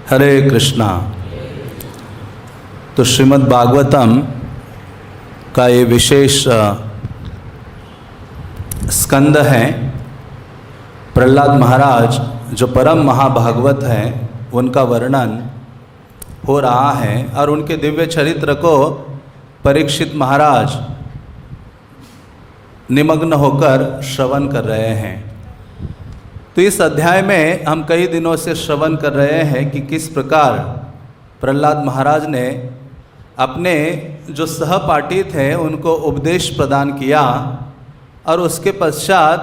हरे कृष्णा। तो श्रीमद् भागवतम का ये विशेष स्कंद है। प्रहलाद महाराज जो परम महाभागवत हैं उनका वर्णन हो रहा है और उनके दिव्य चरित्र को परीक्षित महाराज निमग्न होकर श्रवण कर रहे हैं। तो इस अध्याय में हम कई दिनों से श्रवण कर रहे हैं कि किस प्रकार प्रहलाद महाराज ने अपने जो सहपाठी थे उनको उपदेश प्रदान किया और उसके पश्चात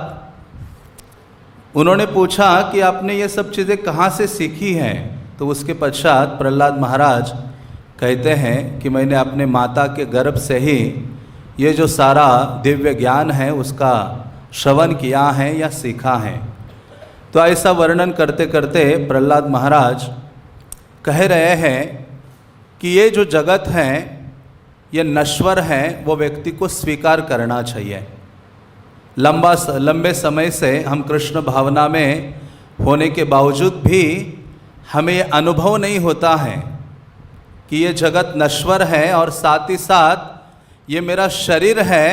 उन्होंने पूछा कि आपने ये सब चीज़ें कहाँ से सीखी हैं। तो उसके पश्चात प्रहलाद महाराज कहते हैं कि मैंने अपने माता के गर्भ से ही ये जो सारा दिव्य ज्ञान है उसका श्रवण किया है या सीखा है। तो ऐसा वर्णन करते करते प्रहलाद महाराज कह रहे हैं कि ये जो जगत है ये नश्वर है, वो व्यक्ति को स्वीकार करना चाहिए। लंबे समय से हम कृष्ण भावना में होने के बावजूद भी हमें ये अनुभव नहीं होता है कि ये जगत नश्वर है और साथ ही साथ ये मेरा शरीर है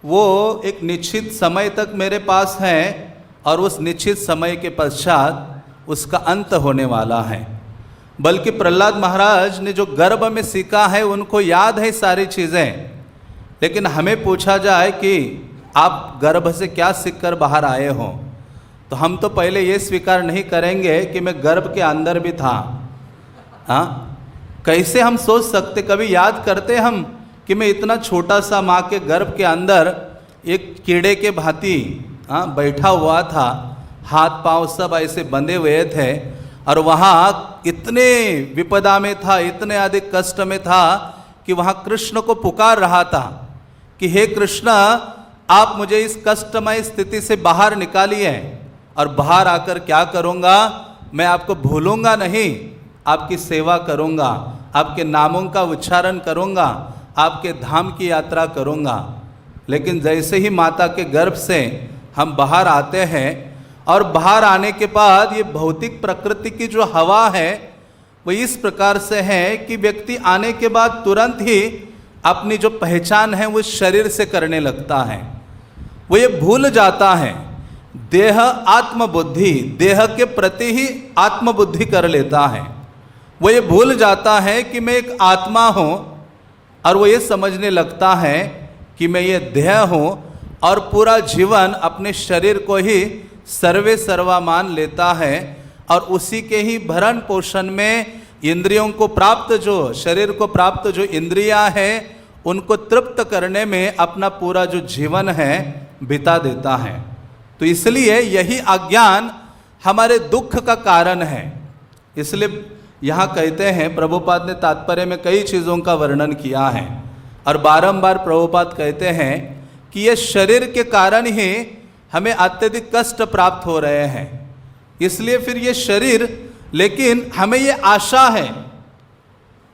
वो एक निश्चित समय तक मेरे पास है और उस निश्चित समय के पश्चात उसका अंत होने वाला है। बल्कि प्रहलाद महाराज ने जो गर्भ में सीखा है उनको याद है सारी चीज़ें, लेकिन हमें पूछा जाए कि आप गर्भ से क्या सीखकर बाहर आए हो, तो हम तो पहले ये स्वीकार नहीं करेंगे कि मैं गर्भ के अंदर भी था। हाँ, कैसे हम सोच सकते, कभी याद करते हम कि मैं इतना छोटा सा माँ के गर्भ के अंदर एक कीड़े के भांति बैठा हुआ था, हाथ पांव सब ऐसे बंधे हुए थे और वहाँ इतने विपदा में था, इतने अधिक कष्ट में था कि वहाँ कृष्ण को पुकार रहा था कि हे कृष्ण, आप मुझे इस कष्टमय स्थिति से बाहर निकालिए और बाहर आकर क्या करूँगा, मैं आपको भूलूंगा नहीं, आपकी सेवा करूँगा, आपके नामों का उच्चारण करूँगा, आपके धाम की यात्रा करूँगा। लेकिन जैसे ही माता के गर्भ से हम बाहर आते हैं और बाहर आने के बाद ये भौतिक प्रकृति की जो हवा है वो इस प्रकार से है कि व्यक्ति आने के बाद तुरंत ही अपनी जो पहचान है वो शरीर से करने लगता है। वो ये भूल जाता है, देह आत्मबुद्धि, देह के प्रति ही आत्मबुद्धि कर लेता है। वो ये भूल जाता है कि मैं एक आत्मा हूँ और वो ये समझने लगता है कि मैं ये देह हूँ और पूरा जीवन अपने शरीर को ही सर्वे सर्वा मान लेता है और उसी के ही भरण पोषण में इंद्रियों को प्राप्त, जो शरीर को प्राप्त जो इंद्रियां हैं उनको तृप्त करने में अपना पूरा जो जीवन है बिता देता है। तो इसलिए यही अज्ञान हमारे दुख का कारण है। इसलिए यहाँ कहते हैं, प्रभुपाद ने तात्पर्य में कई चीज़ों का वर्णन किया है और बारंबार प्रभुपाद कहते हैं कि ये शरीर के कारण ही हमें अत्यधिक कष्ट प्राप्त हो रहे हैं। इसलिए फिर ये शरीर, लेकिन हमें ये आशा है,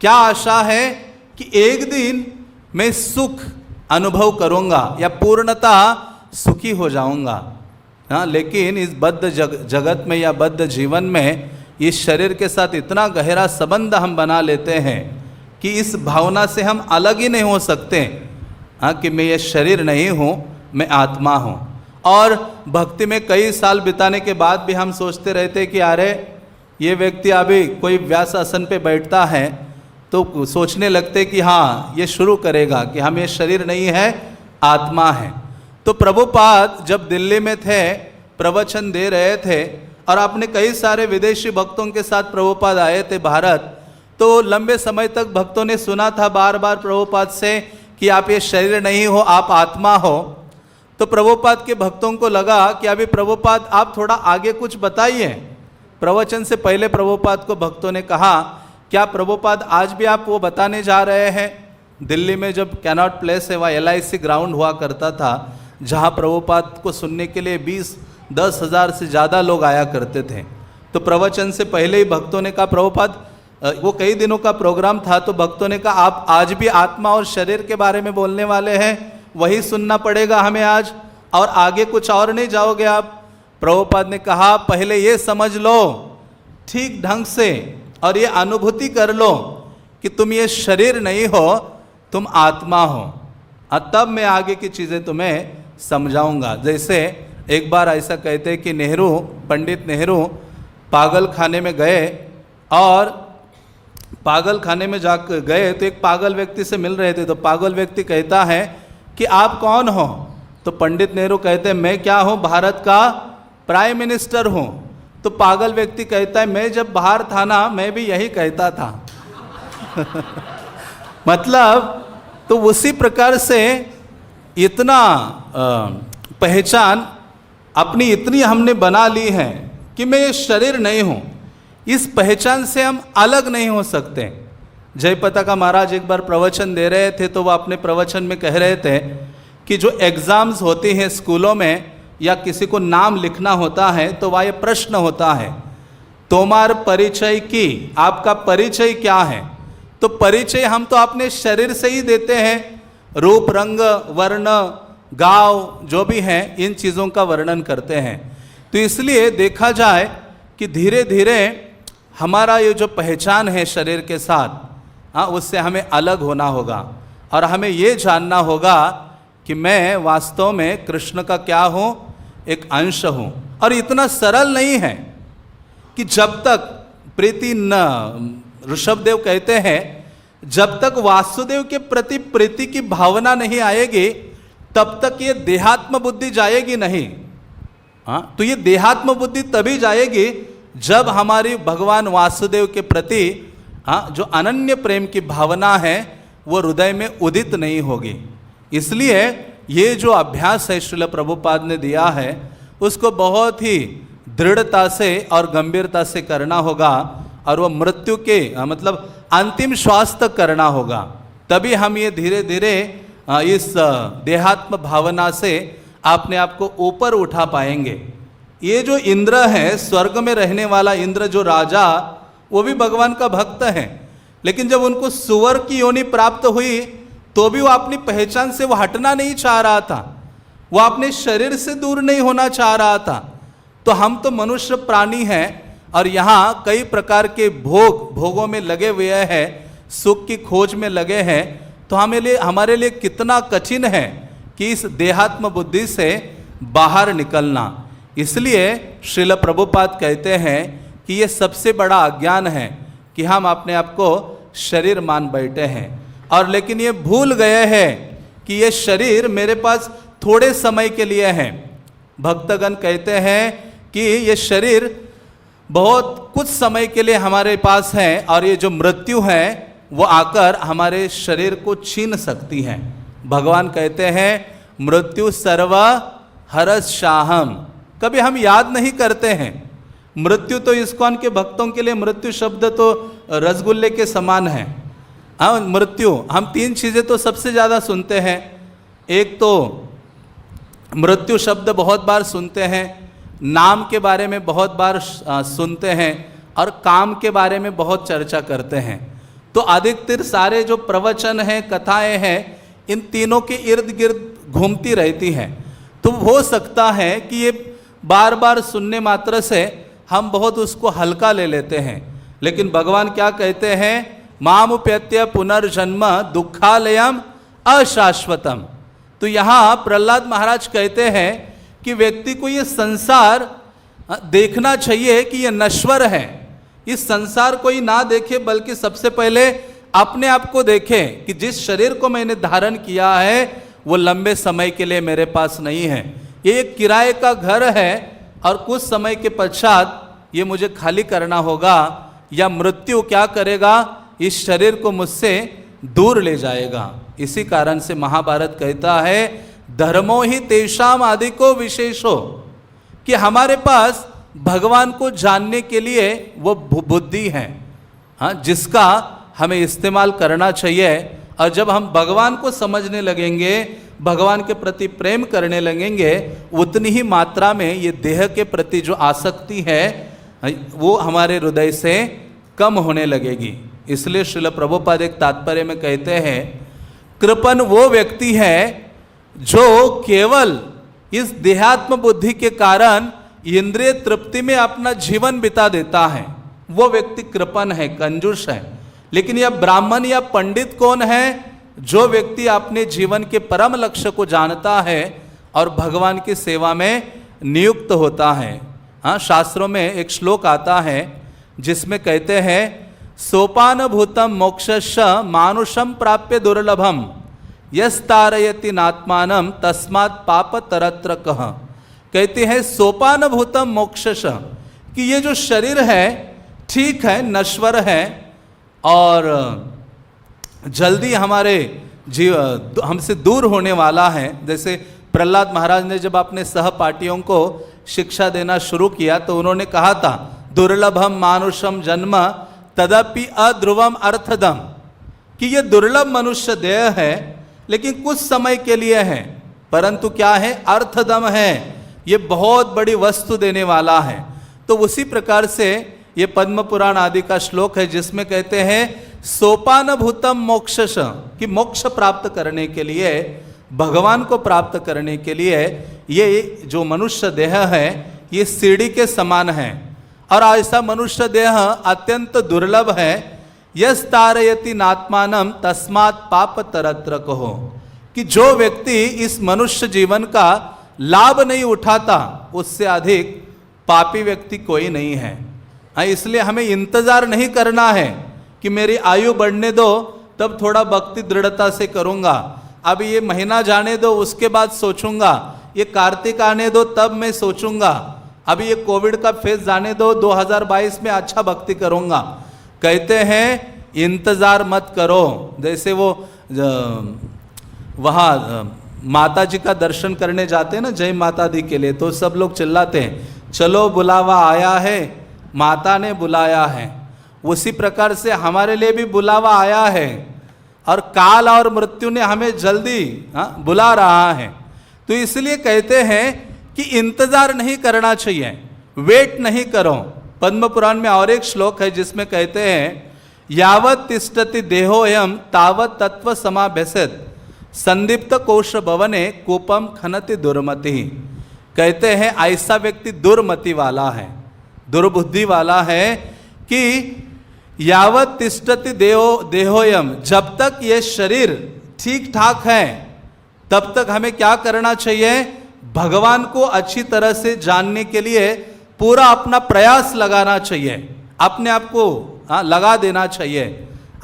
क्या आशा है कि एक दिन मैं सुख अनुभव करूंगा या पूर्णतः सुखी हो जाऊंगा। हाँ, लेकिन इस बद्ध जगत में या बद्ध जीवन में इस शरीर के साथ इतना गहरा संबंध हम बना लेते हैं कि इस भावना से हम अलग ही नहीं हो सकते। हाँ, कि मैं ये शरीर नहीं हूँ, मैं आत्मा हूँ। और भक्ति में कई साल बिताने के बाद भी हम सोचते रहते कि अरे ये व्यक्ति अभी कोई व्यास आसन पे बैठता है तो सोचने लगते कि हाँ ये शुरू करेगा कि हम ये शरीर नहीं है, आत्मा है। तो प्रभुपाद जब दिल्ली में थे, प्रवचन दे रहे थे और आपने कई सारे विदेशी भक्तों के साथ प्रभुपाद आए थे भारत, तो लंबे समय तक भक्तों ने सुना था बार बार प्रभुपाद से कि आप ये शरीर नहीं हो, आप आत्मा हो। तो प्रभुपाद के भक्तों को लगा कि अभी प्रभुपाद आप थोड़ा आगे कुछ बताइए। प्रवचन से पहले प्रभुपाद को भक्तों ने कहा, क्या प्रभुपाद आज भी आप वो बताने जा रहे हैं? दिल्ली में जब कैनॉट प्लेस है वहाँ LIC ग्राउंड हुआ करता था, जहाँ प्रभुपाद को सुनने के लिए 10 हज़ार से ज़्यादा लोग आया करते थे। तो प्रवचन से पहले ही भक्तों ने कहा, प्रभुपाद वो कई दिनों का प्रोग्राम था, तो भक्तों ने कहा आप आज भी आत्मा और शरीर के बारे में बोलने वाले हैं, वही सुनना पड़ेगा हमें आज, और आगे कुछ और नहीं जाओगे आप। प्रभुपाद ने कहा पहले ये समझ लो ठीक ढंग से और ये अनुभूति कर लो कि तुम ये शरीर नहीं हो, तुम आत्मा हो, और तब मैं आगे की चीज़ें तुम्हें समझाऊंगा। जैसे एक बार ऐसा कहते हैं कि नेहरू, पंडित नेहरू पागल खाने में गए, और पागल खाने में जाकर गए तो एक पागल व्यक्ति से मिल रहे थे। तो पागल व्यक्ति कहता है कि आप कौन हो? तो पंडित नेहरू कहते हैं मैं क्या हूँ, भारत का प्राइम मिनिस्टर हूँ। तो पागल व्यक्ति कहता है मैं जब बाहर था ना, मैं भी यही कहता था। मतलब तो उसी प्रकार से इतना पहचान अपनी इतनी हमने बना ली है कि मैं ये शरीर नहीं हूँ। इस पहचान से हम अलग नहीं हो सकते। जयपता का महाराज एक बार प्रवचन दे रहे थे, तो वह अपने प्रवचन में कह रहे थे कि जो एग्ज़ाम्स होती हैं स्कूलों में, या किसी को नाम लिखना होता है, तो वह ये प्रश्न होता है तोमार परिचय की, आपका परिचय क्या है? तो परिचय हम तो अपने शरीर से ही देते हैं, रूप रंग वर्ण गांव जो भी हैं, इन चीज़ों का वर्णन करते हैं। तो इसलिए देखा जाए कि धीरे धीरे हमारा ये जो पहचान है शरीर के साथ, हाँ, उससे हमें अलग होना होगा, और हमें ये जानना होगा कि मैं वास्तव में कृष्ण का क्या हूँ, एक अंश हूँ। और इतना सरल नहीं है कि जब तक प्रीति न, ऋषभदेव कहते हैं जब तक वासुदेव के प्रति प्रीति की भावना नहीं आएगी तब तक ये देहात्म बुद्धि जाएगी नहीं। हाँ, तो ये देहात्म बुद्धि तभी जाएगी जब हमारी भगवान वासुदेव के प्रति जो अनन्य प्रेम की भावना है वो हृदय में उदित नहीं होगी। इसलिए ये जो अभ्यास है श्रील प्रभुपाद ने दिया है उसको बहुत ही दृढ़ता से और गंभीरता से करना होगा, और वो मृत्यु के मतलब अंतिम श्वास तक करना होगा। तभी हम ये धीरे धीरे इस देहात्म भावना से अपने आप को ऊपर उठा पाएंगे। ये जो इंद्र है, स्वर्ग में रहने वाला इंद्र जो राजा, वो भी भगवान का भक्त है, लेकिन जब उनको सुअर की योनि प्राप्त हुई तो भी वो अपनी पहचान से वो हटना नहीं चाह रहा था, वो अपने शरीर से दूर नहीं होना चाह रहा था। तो हम तो मनुष्य प्राणी हैं और यहाँ कई प्रकार के भोगों में लगे हुए हैं, सुख की खोज में लगे हैं। तो हमारे लिए कितना कठिन है कि इस देहात्म बुद्धि से बाहर निकलना। इसलिए श्रील प्रभुपाद कहते हैं कि ये सबसे बड़ा अज्ञान है कि हम अपने आप को शरीर मान बैठे हैं, और लेकिन ये भूल गए हैं कि ये शरीर मेरे पास थोड़े समय के लिए है। भक्तगण कहते हैं कि ये शरीर बहुत कुछ समय के लिए हमारे पास है, और ये जो मृत्यु है वो आकर हमारे शरीर को छीन सकती है। भगवान कहते हैं मृत्यु सर्व हरशाहम, कभी हम याद नहीं करते हैं मृत्यु। तो इस्कॉन के भक्तों के लिए मृत्यु शब्द तो रसगुल्ले के समान है। हाँ, मृत्यु हम तीन चीज़ें तो सबसे ज़्यादा सुनते हैं। एक तो मृत्यु शब्द बहुत बार सुनते हैं, नाम के बारे में बहुत बार सुनते हैं, और काम के बारे में बहुत चर्चा करते हैं। तो अधिकतर सारे जो प्रवचन हैं, कथाएं हैं, इन तीनों के इर्द गिर्द घूमती रहती हैं। तो हो सकता है कि ये बार बार सुनने मात्र से हम बहुत उसको हल्का ले लेते हैं, लेकिन भगवान क्या कहते हैं, मामुप्यत्य पुनर्जन्म दुखालयम अशाश्वतम। तो यहाँ प्रहलाद महाराज कहते हैं कि व्यक्ति को ये संसार देखना चाहिए कि ये नश्वर है। इस संसार को ही ना देखे, बल्कि सबसे पहले अपने आप को देखे कि जिस शरीर को मैंने धारण किया है वो लंबे समय के लिए मेरे पास नहीं है। ये एक किराए का घर है और कुछ समय के पश्चात ये मुझे खाली करना होगा, या मृत्यु क्या करेगा, इस शरीर को मुझसे दूर ले जाएगा। इसी कारण से महाभारत कहता है धर्मो ही तेषाम आदिको विशेषो, कि हमारे पास भगवान को जानने के लिए वो बुद्धि है, हाँ, जिसका हमें इस्तेमाल करना चाहिए। और जब हम भगवान को समझने लगेंगे, भगवान के प्रति प्रेम करने लगेंगे, उतनी ही मात्रा में ये देह के प्रति जो आसक्ति है वो हमारे हृदय से कम होने लगेगी। इसलिए श्रील प्रभुपाद एक तात्पर्य में कहते हैं, कृपण वो व्यक्ति है जो केवल इस देहात्म बुद्धि के कारण इंद्रिय तृप्ति में अपना जीवन बिता देता है। वो व्यक्ति कृपण है, कंजूस है। लेकिन यह ब्राह्मण या पंडित कौन है? जो व्यक्ति अपने जीवन के परम लक्ष्य को जानता है और भगवान की सेवा में नियुक्त होता है। हाँ, शास्त्रों में एक श्लोक आता है जिसमें कहते हैं सोपान भूतम मोक्षश्च मानुषम प्राप्य दुर्लभम यस्तारयति नात्मानम तस्मात् पाप तरत्र कह। कहते हैं सोपान भूतम मोक्षश, कि ये जो शरीर है ठीक है, नश्वर है और जल्दी हमारे हमसे दूर होने वाला है। जैसे प्रहलाद महाराज ने जब अपने सहपाठियों को शिक्षा देना शुरू किया तो उन्होंने कहा था दुर्लभम मानुषम जन्म तदपि अध्रुवम अर्थदम, कि ये दुर्लभ मनुष्य देह है लेकिन कुछ समय के लिए है, परंतु क्या है? अर्थदम है, ये बहुत बड़ी वस्तु देने वाला है। तो उसी प्रकार से ये पद्म पुराण आदि का श्लोक है जिसमें कहते हैं सोपान भूतम मोक्षश, कि मोक्ष प्राप्त करने के लिए, भगवान को प्राप्त करने के लिए ये जो मनुष्य देह है ये सीढ़ी के समान है और ऐसा मनुष्य देह अत्यंत दुर्लभ है। यस तारयति नात्मानम तस्मात् पाप तरत्र कहो, कि जो व्यक्ति इस मनुष्य जीवन का लाभ नहीं उठाता उससे अधिक पापी व्यक्ति कोई नहीं है। इसलिए हमें इंतजार नहीं करना है कि मेरी आयु बढ़ने दो तब थोड़ा भक्ति दृढ़ता से करूंगा, अब ये महीना जाने दो उसके बाद सोचूंगा, ये कार्तिक आने दो तब मैं सोचूंगा, अभी ये कोविड का फेज जाने दो 2022 में अच्छा भक्ति करूंगा। कहते हैं इंतजार मत करो। जैसे वो वहाँ माता जी का दर्शन करने जाते हैं ना जय माता दी के लिए, तो सब लोग चिल्लाते हैं चलो बुलावा आया है, माता ने बुलाया है। उसी प्रकार से हमारे लिए भी बुलावा आया है और काल और मृत्यु ने हमें जल्दी बुला रहा है। तो इसलिए कहते हैं कि इंतजार नहीं करना चाहिए, वेट नहीं करो। पद्म पुराण में और एक श्लोक है जिसमें कहते हैं यावत तिष्ठति देहोयम तावत तत्व समाभ्यसेत संदीप्त कोश भवने कूपम खनति दुर्मति। कहते हैं ऐसा व्यक्ति दुर्मति वाला है, दुर्बुद्धि वाला है कि यावत तिष्ठति देहोयम, जब तक ये शरीर ठीक ठाक है तब तक हमें क्या करना चाहिए? भगवान को अच्छी तरह से जानने के लिए पूरा अपना प्रयास लगाना चाहिए, अपने आप को लगा देना चाहिए।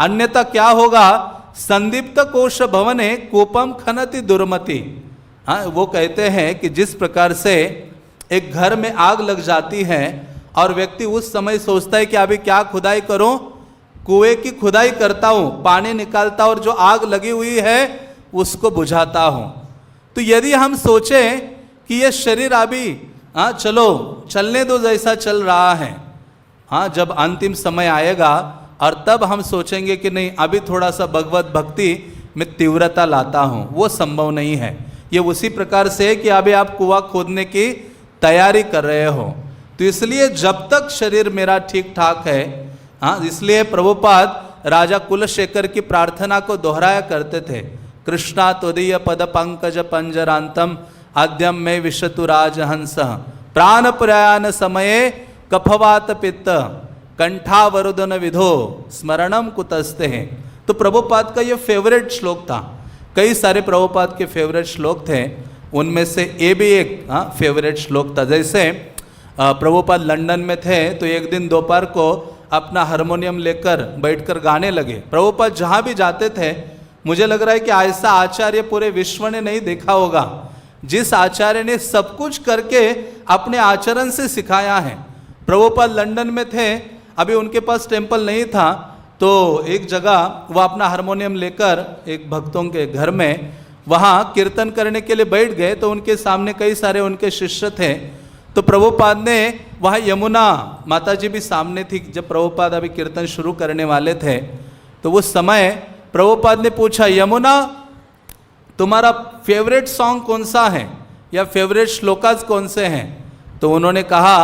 अन्यथा क्या होगा? संदीप्त कोश भवने कूपम खनति दुर्मति। वो कहते हैं कि जिस प्रकार से एक घर में आग लग जाती है और व्यक्ति उस समय सोचता है कि अभी क्या खुदाई करूं, कुएं की खुदाई करता हूं, पानी निकालता और जो आग लगी हुई है उसको बुझाता हूं। तो यदि हम सोचें कि ये शरीर अभी चलो चलने दो जैसा चल रहा है, जब अंतिम समय आएगा और तब हम सोचेंगे कि नहीं अभी थोड़ा सा भगवत भक्ति में तीव्रता लाता हूं, वो संभव नहीं है। ये उसी प्रकार से कि अभी आप कुआं खोदने की तैयारी कर रहे हो। तो इसलिए जब तक शरीर मेरा ठीक ठाक है, इसलिए प्रभुपाद राजा कुलशेखर की प्रार्थना को दोहराया करते थे, कृष्णा त्वदीय पद पंकज पंजरांतम आद्यम में विशतु राजहंस प्राण प्रयाण समये कफवात पित्त कंठावरुदन विधो स्मरणम कुतस्ते हैं। तो प्रभुपाद का ये फेवरेट श्लोक था। कई सारे प्रभुपाद के फेवरेट श्लोक थे, उनमें से ये भी एक फेवरेट श्लोक था। जैसे प्रभुपाद लंदन में थे तो एक दिन दोपहर को अपना हारमोनियम लेकर बैठकर गाने लगे। प्रभुपाद जहाँ भी जाते थे मुझे लग रहा है कि ऐसा आचार्य पूरे विश्व ने नहीं देखा होगा, जिस आचार्य ने सब कुछ करके अपने आचरण से सिखाया है। प्रभुपाद लंदन में थे, अभी उनके पास टेम्पल नहीं था, तो एक जगह वह अपना हारमोनियम लेकर एक भक्तों के घर में वहाँ कीर्तन करने के लिए बैठ गए। तो उनके सामने कई सारे उनके शिष्य थे। तो प्रभुपाद ने वहाँ यमुना माता जी भी सामने थी। जब प्रभुपाद अभी कीर्तन शुरू करने वाले थे तो उस समय प्रभुपाद ने पूछा, यमुना तुम्हारा फेवरेट सॉन्ग कौन सा है या फेवरेट श्लोकाज कौन से हैं? तो उन्होंने कहा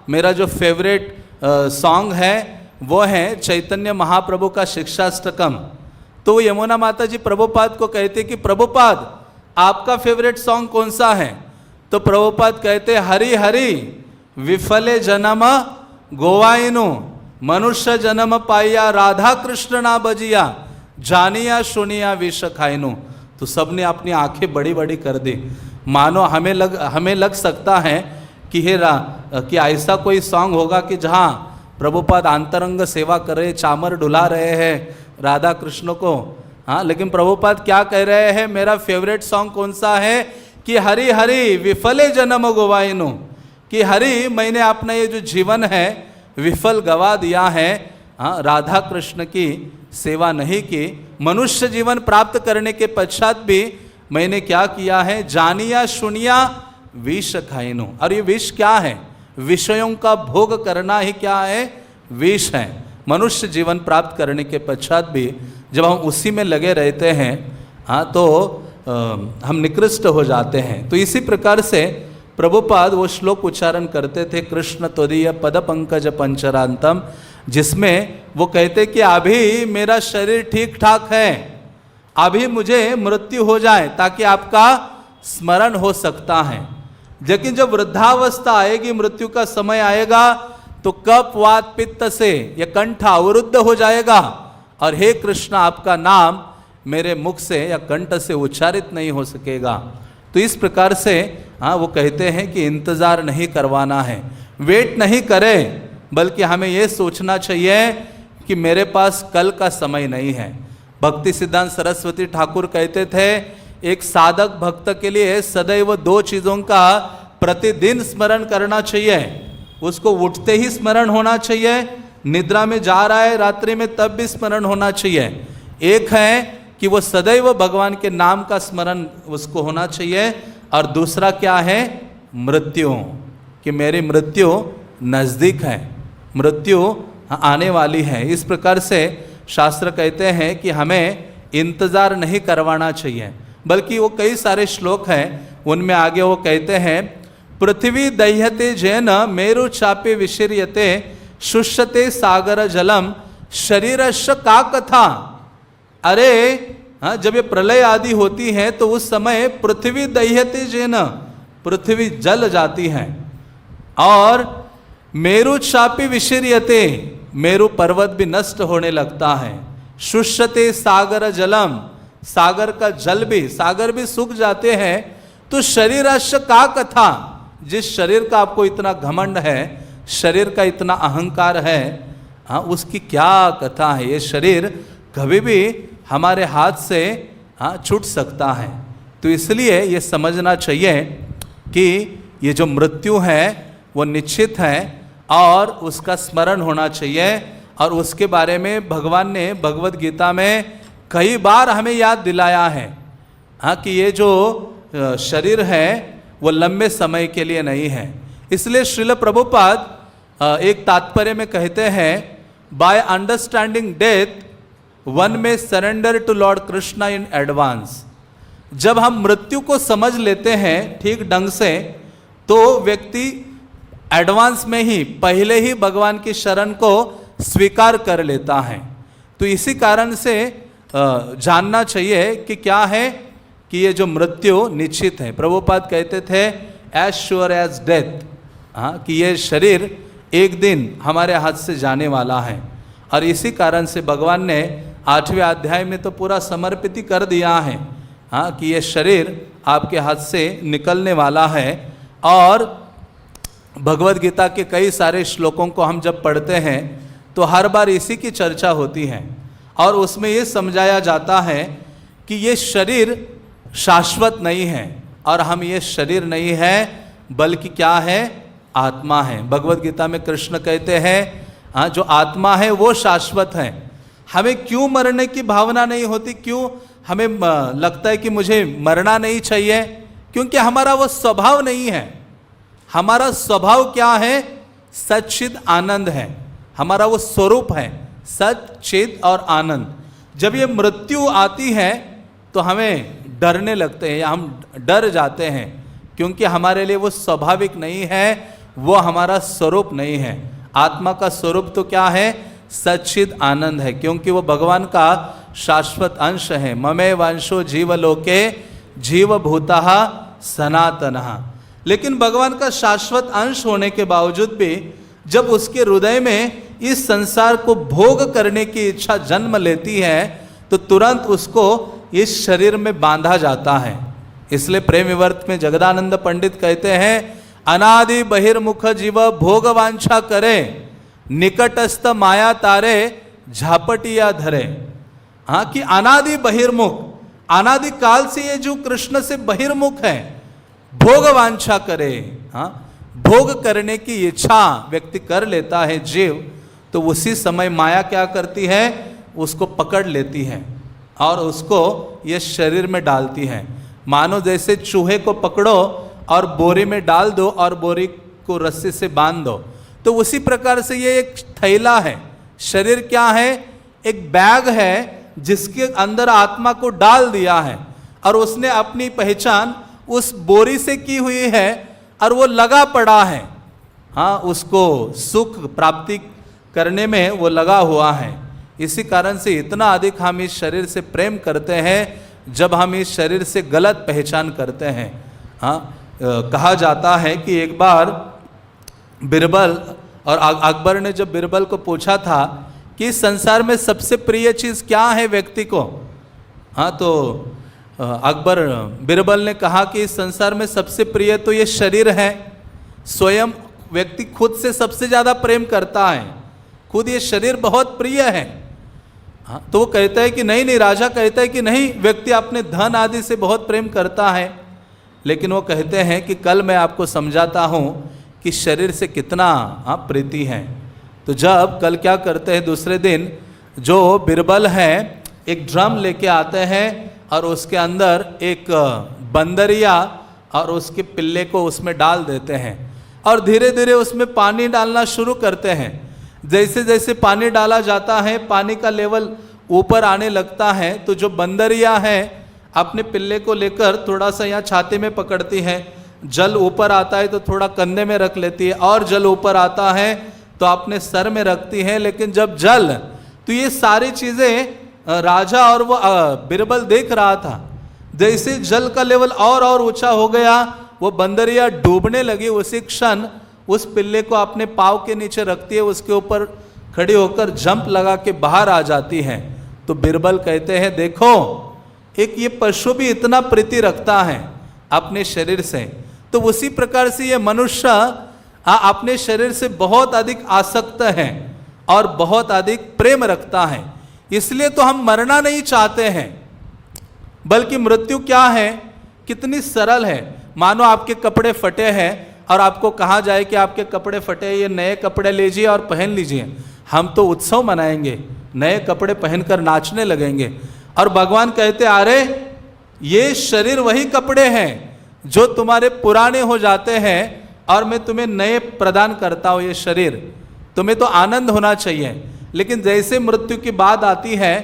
मेरा जो फेवरेट सॉन्ग है वो है चैतन्य महाप्रभु का शिक्षाष्टकम। तो यमुना माता जी प्रभुपाद को कहते कि प्रभुपाद आपका फेवरेट सॉन्ग कौन सा है? तो प्रभुपाद कहते हरि हरि विफले जन्म गोवाइनु मनुष्य जन्म पाइया राधा कृष्ण ना बजिया, जानिया सुनिया विष खाइनु। तो सबने अपनी आंखें बड़ी बड़ी कर दी। मानो हमें लग सकता है कि कि ऐसा कोई सॉन्ग होगा कि जहाँ प्रभुपाद अंतरंग सेवा कर रहे, चामर डुला रहे हैं राधा कृष्ण को। हाँ, लेकिन प्रभुपाद क्या कह रहे हैं, मेरा फेवरेट सॉन्ग कौन सा है कि हरि हरि विफले जन्म गवाइनु, कि हरि मैंने अपना ये जो जीवन है विफल गवा दिया है। हाँ, राधा कृष्ण की सेवा नहीं की, मनुष्य जीवन प्राप्त करने के पश्चात भी मैंने क्या किया है, जानिया सुनिया विष खाइनु। और ये विष क्या है, विषयों का भोग करना ही क्या है, विष है। मनुष्य जीवन प्राप्त करने के पश्चात भी जब हम उसी में लगे रहते हैं, हाँ, तो हम निकृष्ट हो जाते हैं। तो इसी प्रकार से प्रभुपाद वो श्लोक उच्चारण करते थे, कृष्ण त्वदीय पद पंकज पंचरांतम, जिसमें वो कहते कि अभी मेरा शरीर ठीक ठाक है, अभी मुझे मृत्यु हो जाए ताकि आपका स्मरण हो सकता है। लेकिन जब वृद्धावस्था आएगी, मृत्यु का समय आएगा, तो कफ वात पित्त से यह कंठ अवरुद्ध हो जाएगा और हे कृष्ण आपका नाम मेरे मुख से या कंठ से उच्चारित नहीं हो सकेगा। तो इस प्रकार से हाँ, वो कहते हैं कि इंतज़ार नहीं करवाना है, वेट नहीं करें, बल्कि हमें ये सोचना चाहिए कि मेरे पास कल का समय नहीं है। भक्ति सिद्धांत सरस्वती ठाकुर कहते थे, एक साधक भक्त के लिए सदैव दो चीज़ों का प्रतिदिन स्मरण करना चाहिए। उसको उठते ही स्मरण होना चाहिए, निद्रा में जा रहा है रात्रि में तब भी स्मरण होना चाहिए। एक है कि वो सदैव भगवान के नाम का स्मरण उसको होना चाहिए, और दूसरा क्या है, मृत्यु, कि मेरी मृत्यु नज़दीक है, मृत्यु आने वाली है। इस प्रकार से शास्त्र कहते हैं कि हमें इंतज़ार नहीं करवाना चाहिए, बल्कि वो कई सारे श्लोक हैं, उनमें आगे वो कहते हैं, पृथ्वी दह्यते जैन मेरु चापे विशीर्यते शुष्यते सागर जलम शरीरस्य का कथा। अरे हाँ, जब ये प्रलय आदि होती है तो उस समय पृथ्वी दह्यते जैन, पृथ्वी जल जाती है, और मेरु चापे विशीर्यते, मेरु पर्वत भी नष्ट होने लगता है। शुष्यते सागर जलम, सागर का जल भी, सागर भी सूख जाते हैं। तो शरीरस्य का कथा, जिस शरीर का आपको इतना घमंड है, शरीर का इतना अहंकार है, हाँ, उसकी क्या कथा है। ये शरीर कभी भी हमारे हाथ से हाँ छूट सकता है। तो इसलिए ये समझना चाहिए कि ये जो मृत्यु है वो निश्चित है और उसका स्मरण होना चाहिए। और उसके बारे में भगवान ने भगवद गीता में कई बार हमें याद दिलाया है, हाँ, कि ये जो शरीर है वो लंबे समय के लिए नहीं है। इसलिए श्रील प्रभुपाद एक तात्पर्य में कहते हैं, बाय अंडरस्टैंडिंग डेथ वन में surrender to lord Krishna in advance. जब हम मृत्यु को समझ लेते हैं ठीक ढंग से, तो व्यक्ति एडवांस में ही, पहले ही भगवान की शरण को स्वीकार कर लेता है। तो इसी कारण से जानना चाहिए कि क्या है, कि ये जो मृत्यु निश्चित है। प्रभुपाद कहते थे एज श्योर एज डेथ, हाँ, कि ये शरीर एक दिन हमारे हाथ से जाने वाला है। और इसी कारण से भगवान ने 8वें अध्याय में तो पूरा समर्पित ही कर दिया है, हाँ, कि ये शरीर आपके हाथ से निकलने वाला है। और भगवद गीता के कई सारे श्लोकों को हम जब पढ़ते हैं तो हर बार इसी की चर्चा होती है, और उसमें ये समझाया जाता है कि ये शरीर शाश्वत नहीं है, और हम ये शरीर नहीं है बल्कि क्या है, आत्मा है। भगवद गीता में कृष्ण कहते हैं, हाँ, जो आत्मा है वो शाश्वत है। हमें क्यों मरने की भावना नहीं होती, क्यों हमें लगता है कि मुझे मरना नहीं चाहिए? क्योंकि हमारा वो स्वभाव नहीं है। हमारा स्वभाव क्या है? सच्चिद आनंद है, हमारा वो स्वरूप है, सच्चिद और आनंद। जब ये मृत्यु आती है तो हमें डरने लगते हैं या हम डर जाते हैं, क्योंकि हमारे लिए वो स्वाभाविक नहीं है, वो हमारा स्वरूप नहीं है। आत्मा का स्वरूप तो क्या है? सच्चिद आनंद है, क्योंकि वो भगवान का शाश्वत अंश है। ममे वंशो जीवलोके जीवभूतः सनातनः। लेकिन भगवान का शाश्वत अंश होने के बावजूद भी जब उसके हृदय में इस संसार को भोग करने की इच्छा जन्म लेती है तो तुरंत उसको इस शरीर में बांधा जाता है। इसलिए प्रेम विवर्त में जगदानंद पंडित कहते हैं, अनादि बहिर्मुख जीव भोग वांछा करे, निकटस्थ माया तारे झापटिया धरे। हाँ, कि अनादि बहिर्मुख, अनादि काल से ये जो कृष्ण से बहिर्मुख है, भोग वांछा करे, हाँ, भोग करने की इच्छा व्यक्ति कर लेता है जीव, तो उसी समय माया क्या करती है, उसको पकड़ लेती है और उसको ये शरीर में डालती है। मानो जैसे चूहे को पकड़ो और बोरी में डाल दो और बोरी को रस्सी से बांध दो, तो उसी प्रकार से ये एक थैला है। शरीर क्या है, एक बैग है जिसके अंदर आत्मा को डाल दिया है और उसने अपनी पहचान उस बोरी से की हुई है और वो लगा पड़ा है। हाँ, उसको सुख प्राप्ति करने में वो लगा हुआ है। इसी कारण से इतना अधिक हम इस शरीर से प्रेम करते हैं जब हम इस शरीर से गलत पहचान करते हैं। हाँ, कहा जाता है कि एक बार बिरबल और अकबर ने जब बिरबल को पूछा था कि संसार में सबसे प्रिय चीज़ क्या है व्यक्ति को, हाँ, तो अकबर बिरबल ने कहा कि इस संसार में सबसे प्रिय तो ये शरीर है। स्वयं व्यक्ति खुद से सबसे ज़्यादा प्रेम करता है, खुद ये शरीर बहुत प्रिय है। हाँ, तो वो कहता है कि नहीं, राजा कहता है कि नहीं, व्यक्ति अपने धन आदि से बहुत प्रेम करता है। लेकिन वो कहते हैं कि कल मैं आपको समझाता हूँ कि शरीर से कितना प्रीति है। तो जब कल क्या करते हैं, दूसरे दिन जो बिरबल है एक ड्रम लेके आते हैं और उसके अंदर एक बंदरिया और उसके पिल्ले को उसमें डाल देते हैं और धीरे धीरे उसमें पानी डालना शुरू करते हैं। जैसे जैसे पानी डाला जाता है, पानी का लेवल ऊपर आने लगता है, तो जो बंदरिया है अपने पिल्ले को लेकर थोड़ा सा यहाँ छाती में पकड़ती है, जल ऊपर आता है तो थोड़ा कंधे में रख लेती है, और जल ऊपर आता है तो अपने सर में रखती है। लेकिन जब जल, तो ये सारी चीज़ें राजा और वो बिरबल देख रहा था। जैसे जल का लेवल और ऊंचा हो गया, वो बंदरिया डूबने लगी, उसी क्षण उस पिल्ले को अपने पाँव के नीचे रखती है, उसके ऊपर खड़ी होकर जंप लगा के बाहर आ जाती है। तो बिरबल कहते हैं, देखो एक ये पशु भी इतना प्रीति रखता है अपने शरीर से, तो उसी प्रकार से ये मनुष्य अपने शरीर से बहुत अधिक आसक्त है और बहुत अधिक प्रेम रखता है। इसलिए तो हम मरना नहीं चाहते हैं, बल्कि मृत्यु क्या है, कितनी सरल है। मानो आपके कपड़े फटे हैं और आपको कहा जाए कि आपके कपड़े फटे, ये नए कपड़े लीजिए और पहन लीजिए, हम तो उत्सव मनाएंगे, नए कपड़े पहनकर नाचने लगेंगे। और भगवान कहते, अरे ये शरीर वही कपड़े हैं जो तुम्हारे पुराने हो जाते हैं और मैं तुम्हें नए प्रदान करता हूँ। ये शरीर, तुम्हें तो आनंद होना चाहिए, लेकिन जैसे मृत्यु की बात आती है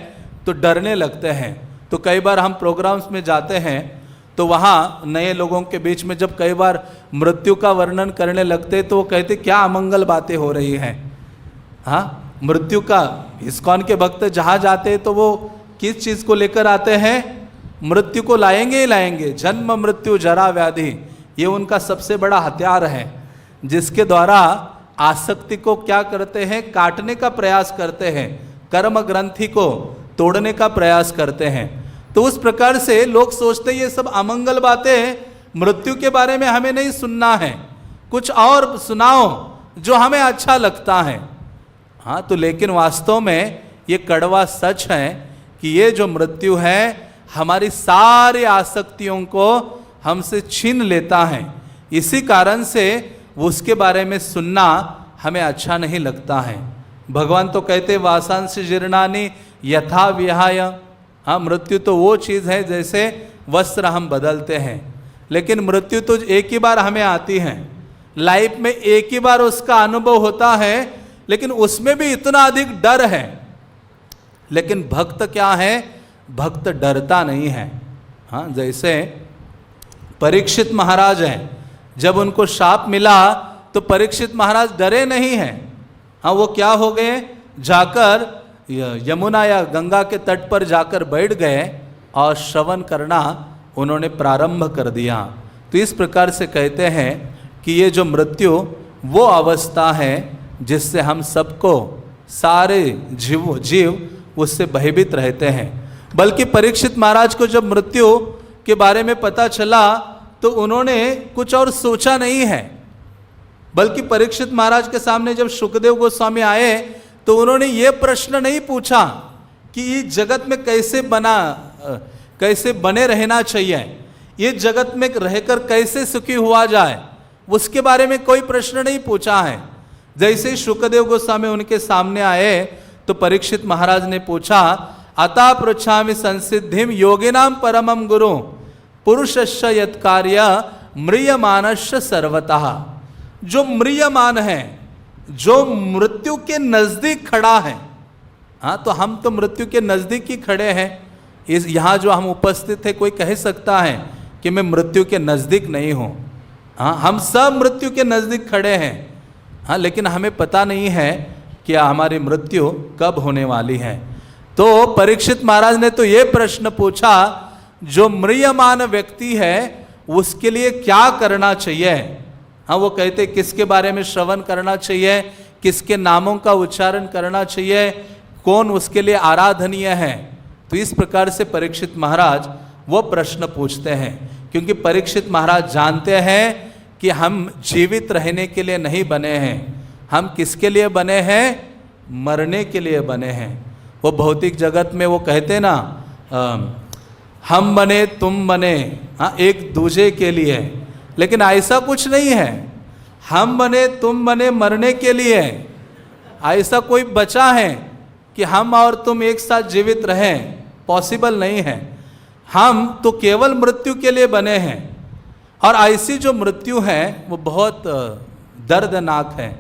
तो डरने लगते हैं। तो कई बार हम प्रोग्राम्स में जाते हैं तो वहाँ नए लोगों के बीच में जब कई बार मृत्यु का वर्णन करने लगते तो वो कहते क्या अमंगल बातें हो रही हैं। हाँ, मृत्यु का, इस्कॉन के भक्त जहाँ जाते हैं तो वो किस चीज़ को लेकर आते हैं, मृत्यु को लाएंगे ही लाएंगे। जन्म मृत्यु जरा व्याधि, ये उनका सबसे बड़ा हथियार है, जिसके द्वारा आसक्ति को क्या करते हैं, काटने का प्रयास करते हैं, कर्म ग्रंथि को तोड़ने का प्रयास करते हैं। तो उस प्रकार से लोग सोचते ये सब अमंगल बातें, मृत्यु के बारे में हमें नहीं सुनना है, कुछ और सुनाओ जो हमें अच्छा लगता है। हाँ, तो लेकिन वास्तव में ये कड़वा सच है कि ये जो मृत्यु है हमारी सारी आसक्तियों को हमसे छीन लेता है। इसी कारण से उसके बारे में सुनना हमें अच्छा नहीं लगता है। भगवान तो कहते वासांश जीर्णानि यथा विहाय। हाँ, मृत्यु तो वो चीज़ है जैसे वस्त्र हम बदलते हैं, लेकिन मृत्यु तो एक ही बार हमें आती है, लाइफ में एक ही बार उसका अनुभव होता है, लेकिन उसमें भी इतना अधिक डर है। लेकिन भक्त क्या है, भक्त डरता नहीं है। हाँ, जैसे परीक्षित महाराज हैं, जब उनको शाप मिला तो परीक्षित महाराज डरे नहीं हैं। हाँ, वो क्या हो गए, जाकर यमुना या गंगा के तट पर जाकर बैठ गए और श्रवण करना उन्होंने प्रारंभ कर दिया। तो इस प्रकार से कहते हैं कि ये जो मृत्यु वो अवस्था है जिससे हम सबको सारे जीव उससे भयभीत रहते हैं। बल्कि परीक्षित महाराज को जब मृत्यु के बारे में पता चला तो उन्होंने कुछ और सोचा नहीं है, बल्कि परीक्षित महाराज के सामने जब शुकदेव गोस्वामी आए तो उन्होंने ये प्रश्न नहीं पूछा कि ये जगत में कैसे बने रहना चाहिए, ये जगत में रहकर कैसे सुखी हुआ जाए, उसके बारे में कोई प्रश्न नहीं पूछा है। जैसे ही शुकदेव गोस्वामी उनके सामने आए तो परीक्षित महाराज ने पूछा, अता पृच्छामि संसिद्धिम योगिनाम परमम गुरु पुरुषस्य यत्कार्य म्रियमानस्य सर्वतः। जो म्रियमान है, जो मृत्यु के नजदीक खड़ा है, हाँ, तो हम तो मृत्यु के नजदीक ही खड़े हैं। इस यहाँ जो हम उपस्थित है, कोई कह सकता है कि मैं मृत्यु के नजदीक नहीं हूँ? हाँ, हम सब मृत्यु के नजदीक खड़े हैं। हाँ, लेकिन हमें पता नहीं है कि हमारी मृत्यु कब होने वाली है। तो परीक्षित महाराज ने तो ये प्रश्न पूछा, जो म्रियमान व्यक्ति है उसके लिए क्या करना चाहिए? हाँ, वो कहते किसके बारे में श्रवण करना चाहिए, किसके नामों का उच्चारण करना चाहिए, कौन उसके लिए आराधनीय है। तो इस प्रकार से परीक्षित महाराज वो प्रश्न पूछते हैं, क्योंकि परीक्षित महाराज जानते हैं कि हम जीवित रहने के लिए नहीं बने हैं, हम किसके लिए बने हैं? मरने के लिए बने हैं। वो भौतिक जगत में वो कहते ना, हम बने तुम बने, हाँ, एक दूसरे के लिए। लेकिन ऐसा कुछ नहीं है, हम बने तुम बने मरने के लिए। ऐसा कोई बचा है कि हम और तुम एक साथ जीवित रहें? पॉसिबल नहीं है। हम तो केवल मृत्यु के लिए बने हैं। और ऐसी जो मृत्यु है वो बहुत दर्दनाक है,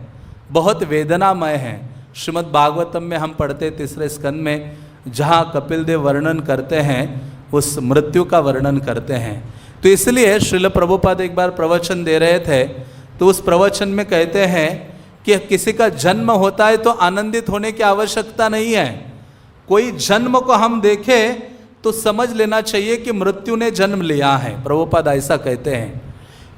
बहुत वेदनामय है। श्रीमद् भागवतम में हम पढ़ते 3 स्कंद में, जहाँ कपिल देव वर्णन करते हैं, उस मृत्यु का वर्णन करते हैं। तो इसलिए श्रील प्रभुपाद एक बार प्रवचन दे रहे थे, तो उस प्रवचन में कहते हैं कि किसी का जन्म होता है तो आनंदित होने की आवश्यकता नहीं है। कोई जन्म को हम देखें तो समझ लेना चाहिए कि मृत्यु ने जन्म लिया है। प्रभुपाद ऐसा कहते हैं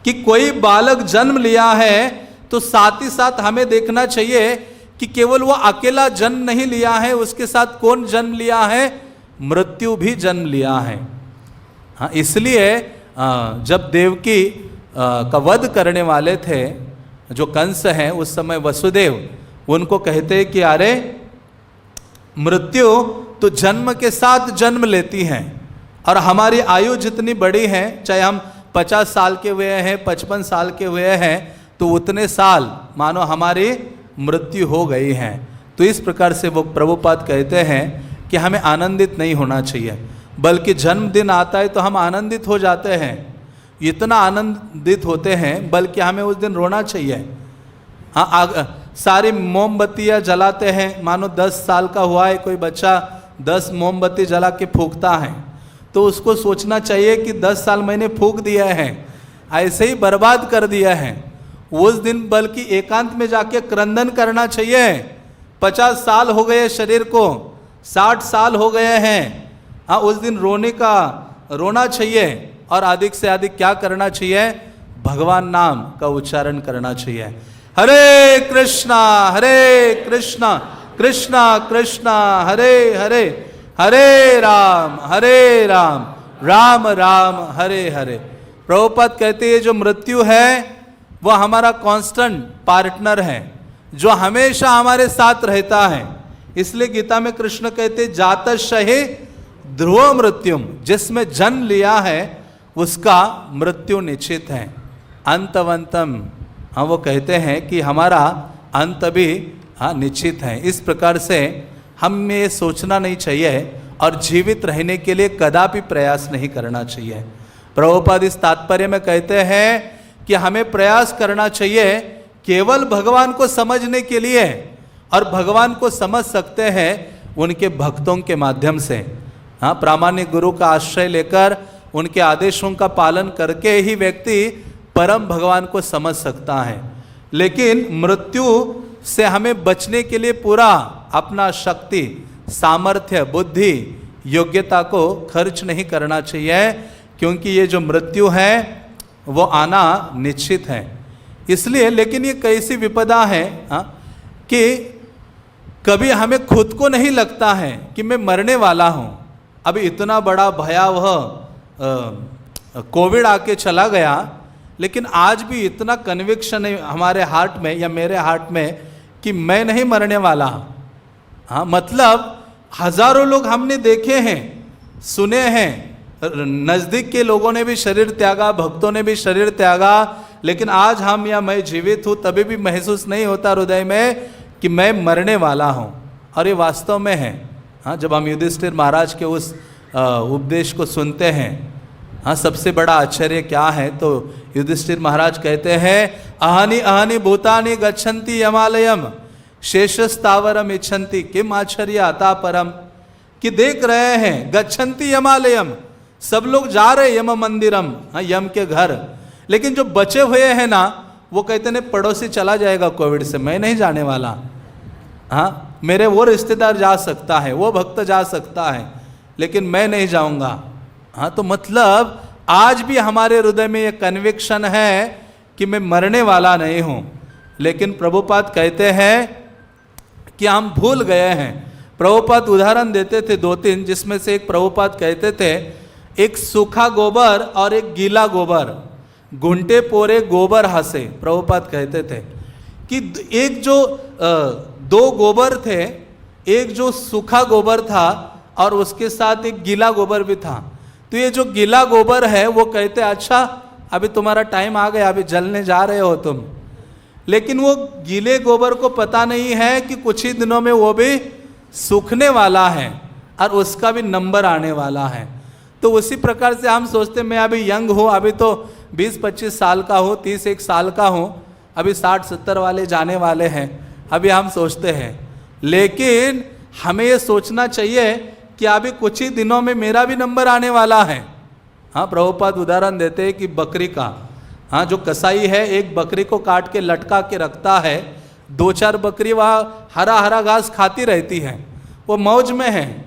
कि कोई बालक जन्म लिया है तो साथ ही साथ हमें देखना चाहिए कि केवल वो अकेला जन्म नहीं लिया है, उसके साथ कौन जन्म लिया है? मृत्यु भी जन्म लिया है। हाँ, इसलिए जब देवकी का वध करने वाले थे जो कंस हैं, उस समय वसुदेव उनको कहते कि अरे मृत्यु तो जन्म के साथ जन्म लेती हैं, और हमारी आयु जितनी बड़ी है, चाहे हम 50 साल के हुए हैं, 55 साल के हुए हैं, तो उतने साल मानो हमारी मृत्यु हो गई है। तो इस प्रकार से वो प्रभुपाद कहते हैं कि हमें आनंदित नहीं होना चाहिए, बल्कि जन्मदिन आता है तो हम आनंदित हो जाते हैं, इतना आनंदित होते हैं बल्कि हमें उस दिन रोना चाहिए। हाँ, सारी मोमबत्तियाँ जलाते हैं, मानो 10 साल का हुआ है कोई बच्चा, 10 मोमबत्ती जला के फूंकता है, तो उसको सोचना चाहिए कि 10 साल मैंने फूंक दिया है, ऐसे ही बर्बाद कर दिया है। उस दिन बल्कि एकांत में जाके क्रंदन करना चाहिए। 50 साल हो गए शरीर को, 60 साल हो गए हैं, हाँ, उस दिन रोना चाहिए, और अधिक से अधिक क्या करना चाहिए? भगवान नाम का उच्चारण करना चाहिए। हरे कृष्णा कृष्णा कृष्णा हरे हरे, हरे राम राम राम हरे हरे। प्रभुपाद कहते हैं जो मृत्यु है वो हमारा कांस्टेंट पार्टनर है, जो हमेशा हमारे साथ रहता है। इसलिए गीता में कृष्ण कहते जातस्यहि ध्रुव मृत्युम, जिसमें जन्म लिया है उसका मृत्यु निश्चित है। अंतवंतम, हाँ, वो कहते हैं कि हमारा अंत भी निश्चित है। इस प्रकार से हमें ये सोचना नहीं चाहिए और जीवित रहने के लिए कदापि प्रयास नहीं करना चाहिए। प्रभुपाद इस तात्पर्य में कहते हैं कि हमें प्रयास करना चाहिए केवल भगवान को समझने के लिए, और भगवान को समझ सकते हैं उनके भक्तों के माध्यम से। हाँ, प्रामाणिक गुरु का आश्रय लेकर उनके आदेशों का पालन करके ही व्यक्ति परम भगवान को समझ सकता है। लेकिन मृत्यु से हमें बचने के लिए पूरा अपना शक्ति, सामर्थ्य, बुद्धि, योग्यता को खर्च नहीं करना चाहिए, क्योंकि ये जो मृत्यु है वो आना निश्चित है। इसलिए, लेकिन ये कैसी विपदा है कि कभी हमें खुद को नहीं लगता है कि मैं मरने वाला हूँ। अभी इतना बड़ा भयावह कोविड आके चला गया, लेकिन आज भी इतना कन्विक्शन है हमारे हार्ट में या मेरे हार्ट में कि मैं नहीं मरने वाला। हाँ, मतलब हजारों लोग हमने देखे हैं, सुने हैं, नज़दीक के लोगों ने भी शरीर त्यागा, भक्तों ने भी शरीर त्यागा, लेकिन आज हम या मैं जीवित हूँ तभी भी महसूस नहीं होता हृदय में कि मैं मरने वाला हूँ। और ये वास्तव में है। हाँ, जब हम युधिष्ठिर महाराज के उस उपदेश को सुनते हैं, हाँ, सबसे बड़ा आश्चर्य क्या है, तो युधिष्ठिर महाराज कहते हैं अहानि अहानि भूतानि गच्छन्ति यमालयम शेषस्तावरम इच्छन्ति किम आश्चर्य अता परम। कि देख रहे हैं गच्छन्ति यमालयम, सब लोग जा रहे यम मंदिरम, हाँ, यम के घर, लेकिन जो बचे हुए हैं ना वो कहते हैं पड़ोसी चला जाएगा कोविड से, मैं नहीं जाने वाला। हाँ, मेरे वो रिश्तेदार जा सकता है, वो भक्त जा सकता है, लेकिन मैं नहीं जाऊंगा। हाँ, तो मतलब आज भी हमारे हृदय में ये कन्विक्शन है कि मैं मरने वाला नहीं हूँ, लेकिन प्रभुपाद कहते हैं कि हम भूल गए हैं। प्रभुपाद उदाहरण देते थे 2-3, जिसमें से एक प्रभुपाद कहते थे एक सूखा गोबर और एक गीला गोबर, घुंटे पोरे गोबर हंसे। प्रभुपाद कहते थे कि एक जो 2 गोबर थे, एक जो सूखा गोबर था और उसके साथ एक गीला गोबर भी था। तो ये जो गीला गोबर है वो कहते अच्छा अभी तुम्हारा टाइम आ गया, अभी जलने जा रहे हो तुम, लेकिन वो गीले गोबर को पता नहीं है कि कुछ ही दिनों में वो भी सूखने वाला है और उसका भी नंबर आने वाला है। तो उसी प्रकार से हम सोचते मैं अभी यंग हूँ, अभी तो 20-25 साल का हूँ, 31 साल का हूँ, अभी 60-70 वाले जाने वाले हैं, अभी हम सोचते हैं। लेकिन हमें ये सोचना चाहिए कि अभी कुछ ही दिनों में मेरा भी नंबर आने वाला है। हाँ, प्रभुपाद उदाहरण देते हैं कि बकरी का, हाँ, जो कसाई है एक बकरी को काट के लटका के रखता है, 2-4 बकरी वहाँ हरा हरा घास खाती रहती है, वो मौज में है,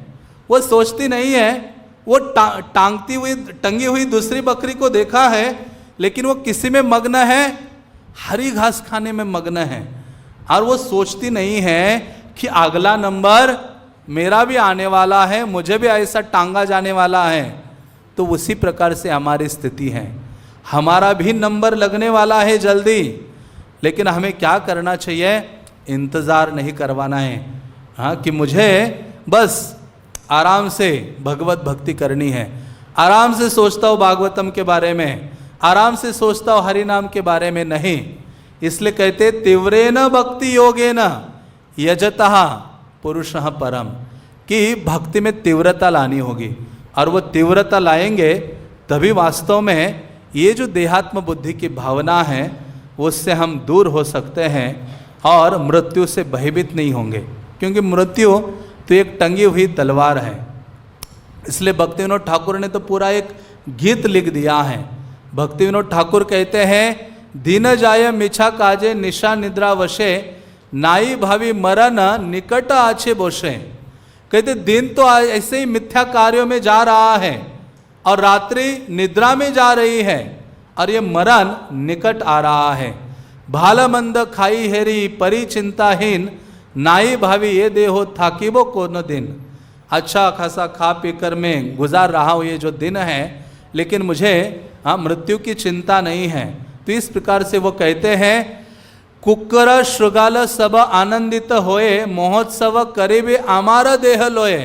वो सोचती नहीं है, वो टंगी हुई दूसरी बकरी को देखा है, लेकिन वो किसी में मग्न है, हरी घास खाने में मग्न है, और वो सोचती नहीं है कि अगला नंबर मेरा भी आने वाला है, मुझे भी ऐसा टांगा जाने वाला है। तो उसी प्रकार से हमारी स्थिति है, हमारा भी नंबर लगने वाला है जल्दी, लेकिन हमें क्या करना चाहिए, इंतज़ार नहीं करवाना है। हाँ, कि मुझे बस आराम से भगवत भक्ति करनी है, आराम से सोचता हूँ भागवतम के बारे में, आराम से सोचता हूँ हरि नाम के बारे में, नहीं। इसलिए कहते तीव्रेन भक्ति योगेन यजतः पुरुषः परम, कि भक्ति में तीव्रता लानी होगी, और वो तीव्रता लाएंगे तभी वास्तव में ये जो देहात्म बुद्धि की भावना है उससे हम दूर हो सकते हैं और मृत्यु से भयभीत नहीं होंगे, क्योंकि मृत्यु तो एक टंगी हुई तलवार है। इसलिए भक्ति विनोद ठाकुर ने तो पूरा एक गीत लिख दिया है। भक्ति विनोद ठाकुर कहते हैं दिन जाय मिछा काजे निशा निद्रा वशे नाई भावी मरण निकट आछे बोशे। कहते दिन तो ऐसे ही मिथ्या कार्यों में जा रहा है और रात्रि निद्रा में जा रही है और ये मरण निकट आ रहा है। भाल मंद खाई हेरी परी चिंताहीन नाई भावी ये देहो थाकीबो को न दिन। अच्छा खासा खा पी कर मैं गुजार रहा हूँ ये जो दिन है, लेकिन मुझे मृत्यु की चिंता नहीं है। तो इस प्रकार से वो कहते हैं कुकर श्रृगाल सब आनंदित होए महोत्सव करीबे आमारा देह लोए,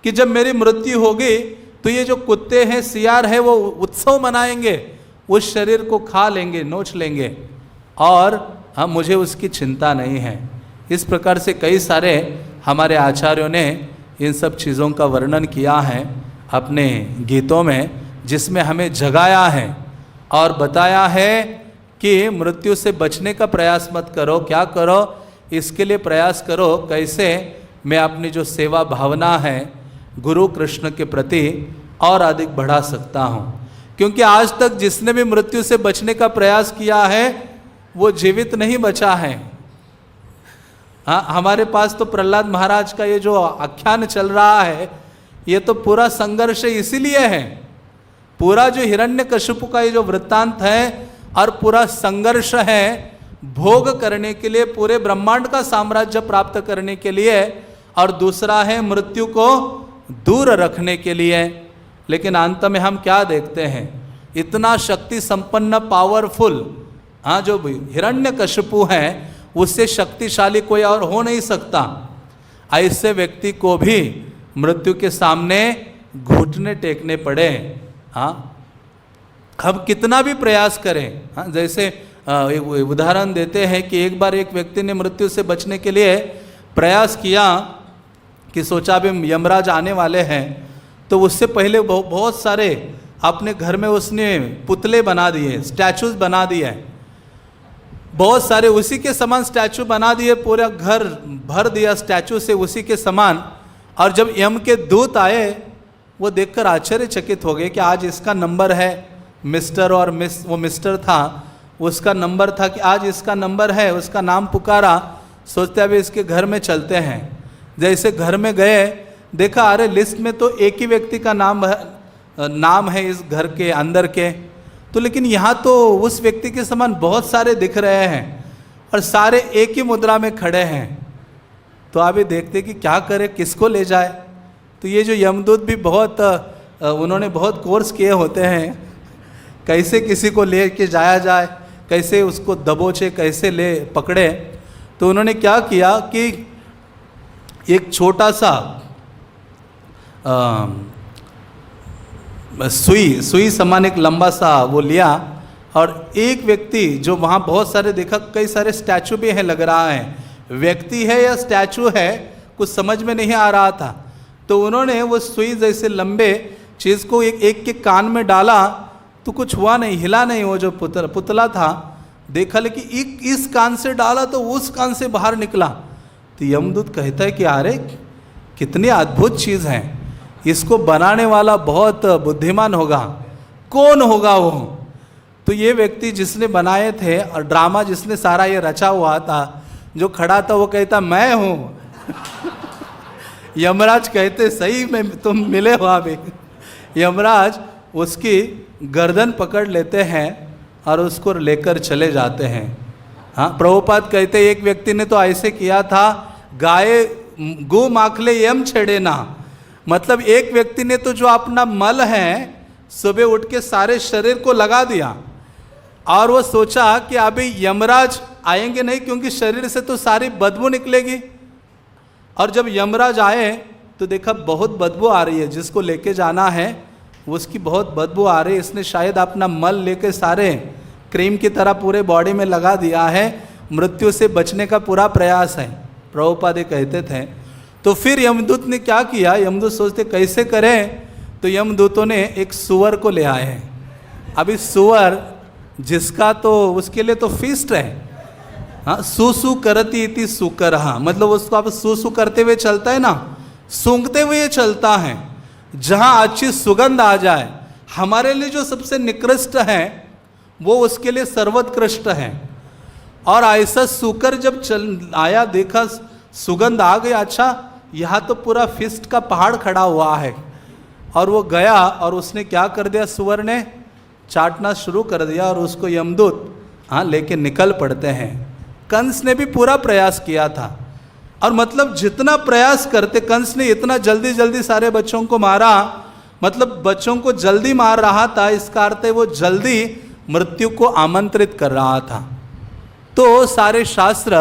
कि जब मेरी मृत्यु होगी तो ये जो कुत्ते हैं सियार है वो उत्सव मनाएंगे, उस शरीर को खा लेंगे, नोच लेंगे, और मुझे उसकी चिंता नहीं है। इस प्रकार से कई सारे हमारे आचार्यों ने इन सब चीज़ों का वर्णन किया है अपने गीतों में, जिसमें हमें जगाया है और बताया है कि मृत्यु से बचने का प्रयास मत करो, क्या करो, इसके लिए प्रयास करो कैसे मैं अपनी जो सेवा भावना है गुरु कृष्ण के प्रति और अधिक बढ़ा सकता हूँ। क्योंकि आज तक जिसने भी मृत्यु से बचने का प्रयास किया है वो जीवित नहीं बचा है। हाँ, हमारे पास तो प्रहलाद महाराज का ये जो आख्यान चल रहा है ये तो पूरा संघर्ष इसीलिए है। पूरा जो हिरण्यकशिपु का ये जो वृत्तांत है और पूरा संघर्ष है भोग करने के लिए, पूरे ब्रह्मांड का साम्राज्य प्राप्त करने के लिए, और दूसरा है मृत्यु को दूर रखने के लिए। लेकिन अंत में हम क्या देखते हैं, इतना शक्ति संपन्न पावरफुल, हाँ, जो हिरण्यकशिपु है उससे शक्तिशाली कोई और हो नहीं सकता। ऐसे व्यक्ति को भी मृत्यु के सामने घुटने टेकने पड़े। हाँ, हम कितना भी प्रयास करें, हाँ, जैसे एक उदाहरण देते हैं कि एक बार एक व्यक्ति ने मृत्यु से बचने के लिए प्रयास किया कि सोचा भी यमराज आने वाले हैं, तो उससे पहले बहुत सारे अपने घर में उसने पुतले बना दिए, स्टैचूज बना दिए, बहुत सारे उसी के समान स्टैचू बना दिए, पूरा घर भर दिया स्टैचू से उसी के समान। और जब यम के दूत आए, वो देखकर आश्चर्यचकित हो गए कि आज इसका नंबर है मिस्टर और मिस, वो मिस्टर था, उसका नंबर था कि आज इसका नंबर है, उसका नाम पुकारा, सोचते अभी इसके घर में चलते हैं। जैसे घर में गए, देखा अरे लिस्ट में तो एक ही व्यक्ति का नाम है इस घर के अंदर के, तो लेकिन यहाँ तो उस व्यक्ति के समान बहुत सारे दिख रहे हैं और सारे एक ही मुद्रा में खड़े हैं। तो अभी देखते कि क्या करें, किसको ले जाए। तो ये जो यमदूत भी बहुत उन्होंने बहुत कोर्स किए होते हैं, कैसे किसी को ले के जाया जाए, कैसे उसको दबोचे, कैसे ले पकड़े। तो उन्होंने क्या किया कि एक छोटा सा सुई समान एक लंबा सा वो लिया, और एक व्यक्ति जो वहाँ बहुत सारे देखा, कई सारे स्टैचू भी हैं, लग रहा है व्यक्ति है या स्टैचू है, कुछ समझ में नहीं आ रहा था। तो उन्होंने वो सुई जैसे लंबे चीज़ को एक के कान में डाला, तो कुछ हुआ नहीं, हिला नहीं। वो जो पुतला था, देखा लेकिन इस कान से डाला तो उस कान से बाहर निकला। तो यमदूत कहता है कि अरे कितनी अद्भुत चीज़ है, इसको बनाने वाला बहुत बुद्धिमान होगा, कौन होगा वो। तो ये व्यक्ति जिसने बनाए थे और ड्रामा जिसने सारा ये रचा हुआ था, जो खड़ा था, वो कहता मैं हूँ। यमराज कहते सही में तुम मिले हो अभी। यमराज उसकी गर्दन पकड़ लेते हैं और उसको लेकर चले जाते हैं। हाँ, प्रभुपाद कहते एक व्यक्ति ने तो ऐसे किया था, गाय गो माखले यम छेड़े ना, मतलब एक व्यक्ति ने तो जो अपना मल है सुबह उठ के सारे शरीर को लगा दिया, और वो सोचा कि अभी यमराज आएंगे नहीं, क्योंकि शरीर से तो सारी बदबू निकलेगी। और जब यमराज आए तो देखा बहुत बदबू आ रही है, जिसको लेके जाना है उसकी बहुत बदबू आ रही है। इसने शायद अपना मल लेके सारे क्रीम की तरह पूरे बॉडी में लगा दिया है, मृत्यु से बचने का पूरा प्रयास है, प्रभुपाद कहते थे। तो फिर यमदूत ने क्या किया, यमदूत सोचते कैसे करें, तो यमदूतों ने एक सुअर को ले आए हैं। अभी सुअर जिसका तो उसके लिए तो फीस्ट है, हाँ, सूसू करती इति सुकर, हाँ, मतलब उसको आप सूसू करते हुए चलता है ना, सूंघते हुए चलता है, जहाँ अच्छी सुगंध आ जाए। हमारे लिए जो सबसे निकृष्ट है वो उसके लिए सर्वोत्कृष्ट है। और ऐसा सुकर जब चल आया, देखा सुगंध आ गई, अच्छा यहाँ तो पूरा फिस्ट का पहाड़ खड़ा हुआ है। और वो गया और उसने क्या कर दिया, सुअर ने चाटना शुरू कर दिया, और उसको यमदूत हाँ लेके निकल पड़ते हैं। कंस ने भी पूरा प्रयास किया था, और मतलब जितना प्रयास करते, कंस ने इतना जल्दी जल्दी सारे बच्चों को मारा, मतलब बच्चों को जल्दी मार रहा था, इसका अर्थ है वो जल्दी मृत्यु को आमंत्रित कर रहा था। तो सारे शास्त्र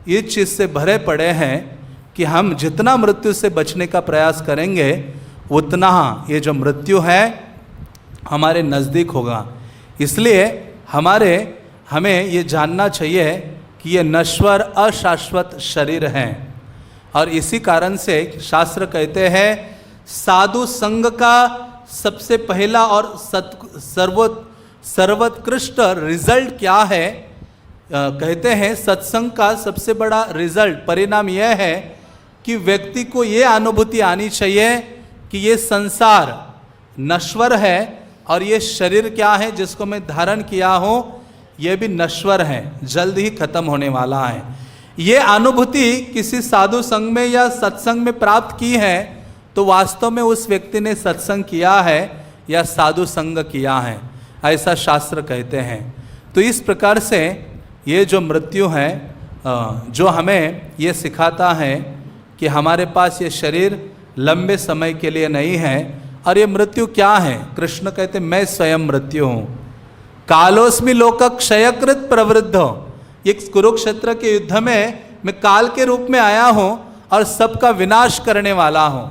इस चीज़ से भरे पड़े हैं कि हम जितना मृत्यु से बचने का प्रयास करेंगे, उतना ये जो मृत्यु है हमारे नज़दीक होगा। इसलिए हमें ये जानना चाहिए कि ये नश्वर अशाश्वत शरीर हैं, और इसी कारण से शास्त्र कहते हैं साधु संग का सबसे पहला और सर्वोत्कृष्ट रिजल्ट क्या है। कहते हैं सत्संग का सबसे बड़ा रिजल्ट, परिणाम यह है कि व्यक्ति को ये अनुभूति आनी चाहिए कि ये संसार नश्वर है, और ये शरीर क्या है जिसको मैं धारण किया हूँ, ये भी नश्वर है, जल्द ही खत्म होने वाला है। ये अनुभूति किसी साधु संग में या सत्संग में प्राप्त की है, तो वास्तव में उस व्यक्ति ने सत्संग किया है या साधु संग किया है, ऐसा शास्त्र कहते हैं। तो इस प्रकार से ये जो मृत्यु है जो हमें ये सिखाता है कि हमारे पास ये शरीर लंबे समय के लिए नहीं है। और ये मृत्यु क्या है? कृष्ण कहते मैं स्वयं मृत्यु हूँ। कालोस्मि लोक क्षयकृत प्रवृद्ध। ये कुरुक्षेत्र के युद्ध में मैं काल के रूप में आया हूँ और सबका विनाश करने वाला हूँ।